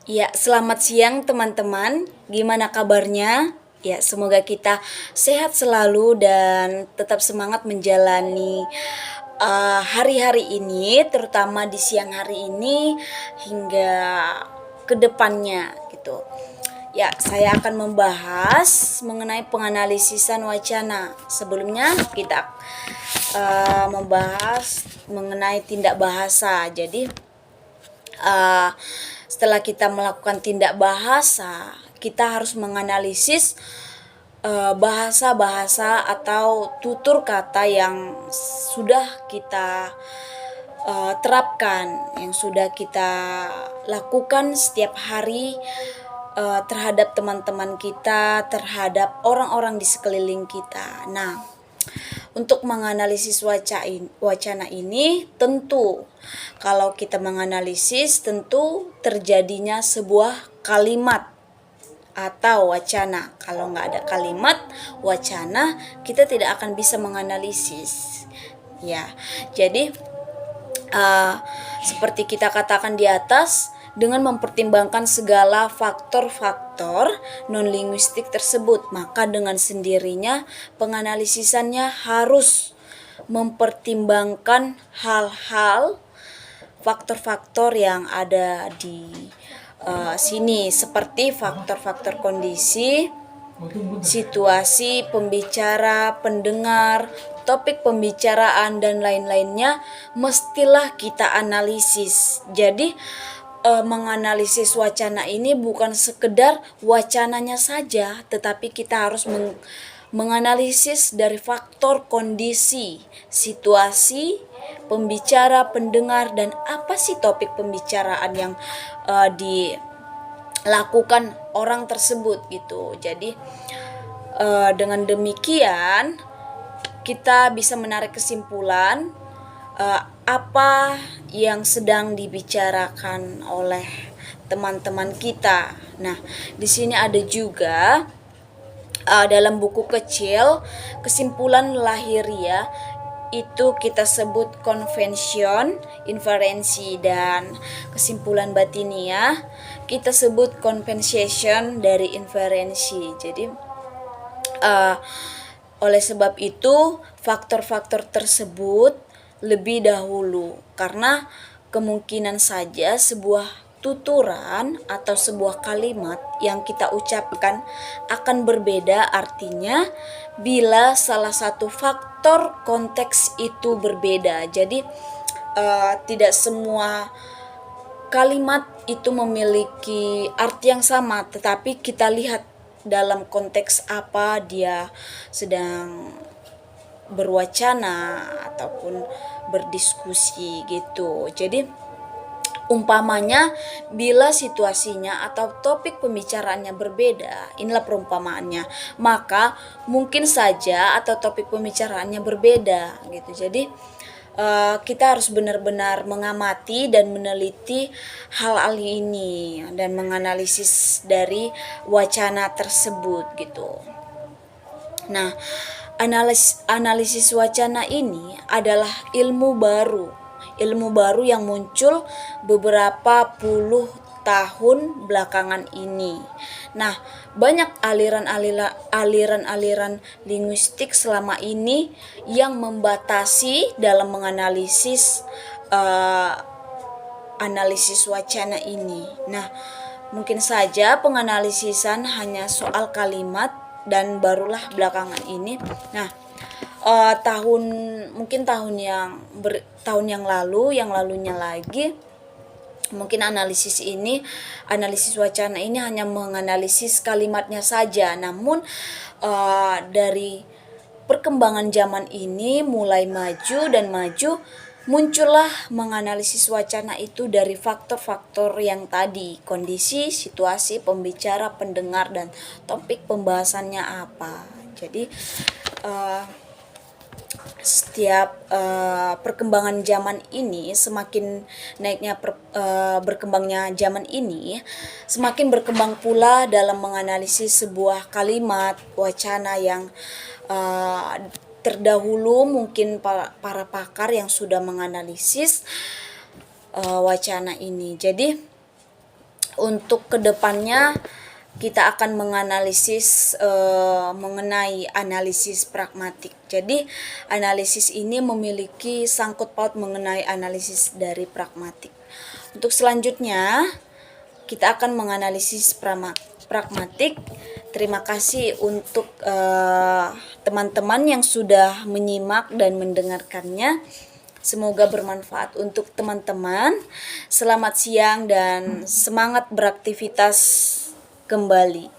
Ya, selamat siang teman-teman. Gimana kabarnya? Ya, semoga kita sehat selalu dan tetap semangat menjalani hari-hari ini, terutama di siang hari ini hingga ke depannya gitu. Ya, saya akan membahas mengenai penganalisisan wacana. Sebelumnya kita membahas mengenai tindak bahasa. Jadi uh, setelah kita melakukan tindak bahasa, kita harus menganalisis bahasa-bahasa atau tutur kata yang sudah kita terapkan, yang sudah kita lakukan setiap hari terhadap teman-teman kita, terhadap orang-orang di sekeliling kita. Nah, untuk menganalisis wacana ini, tentu kalau kita menganalisis tentu terjadinya sebuah kalimat atau wacana. Kalau nggak ada kalimat wacana, kita tidak akan bisa menganalisis. Ya, jadi seperti kita katakan di atas, dengan mempertimbangkan segala faktor-faktor non-linguistik tersebut, maka dengan sendirinya penganalisisannya harus mempertimbangkan hal-hal faktor-faktor yang ada di sini, seperti faktor-faktor kondisi, situasi pembicara, pendengar, topik pembicaraan dan lain-lainnya mestilah kita analisis. Jadi menganalisis wacana ini bukan sekedar wacananya saja, tetapi kita harus menganalisis dari faktor kondisi, situasi, pembicara, pendengar, dan apa sih topik pembicaraan yang dilakukan orang tersebut gitu. Jadi dengan demikian kita bisa menarik kesimpulan apa yang sedang dibicarakan oleh teman-teman kita. Nah, di sini ada juga dalam buku kecil kesimpulan lahiria itu kita sebut convention, inferensi, dan kesimpulan batinia kita sebut compensation dari inferensi. Jadi oleh sebab itu faktor-faktor tersebut lebih dahulu, karena kemungkinan saja sebuah tuturan atau sebuah kalimat yang kita ucapkan akan berbeda artinya bila salah satu faktor konteks itu berbeda. Jadi tidak semua kalimat itu memiliki arti yang sama, tetapi kita lihat dalam konteks apa dia sedang berwacana ataupun berdiskusi gitu. Jadi umpamanya bila situasinya atau topik pembicaraannya berbeda, inilah perumpamaannya, maka mungkin saja atau topik pembicaraannya berbeda gitu. Jadi kita harus benar-benar mengamati dan meneliti hal-hal ini dan menganalisis dari wacana tersebut gitu. Nah, analisis wacana ini adalah ilmu baru yang muncul beberapa puluh tahun belakangan ini. Nah, banyak aliran-aliran linguistik selama ini yang membatasi dalam menganalisis analisis wacana ini. Nah, mungkin saja penganalisisan hanya soal kalimat dan barulah belakangan ini. Nah, tahun yang lalunya lagi, mungkin analisis wacana ini hanya menganalisis kalimatnya saja. Namun dari perkembangan zaman ini mulai maju, muncullah menganalisis wacana itu dari faktor-faktor yang tadi, kondisi, situasi, pembicara, pendengar, dan topik pembahasannya apa. Jadi setiap perkembangan zaman ini, semakin berkembangnya zaman ini, semakin berkembang pula dalam menganalisis sebuah kalimat wacana yang terdahulu mungkin para pakar yang sudah menganalisis wacana ini. Jadi untuk kedepannya kita akan menganalisis mengenai analisis pragmatik. Jadi analisis ini memiliki sangkut paut mengenai analisis dari pragmatik. Untuk selanjutnya kita akan menganalisis pragmatik. Terima kasih untuk teman-teman yang sudah menyimak dan mendengarkannya. Semoga bermanfaat untuk teman-teman. Selamat siang dan semangat beraktivitas kembali.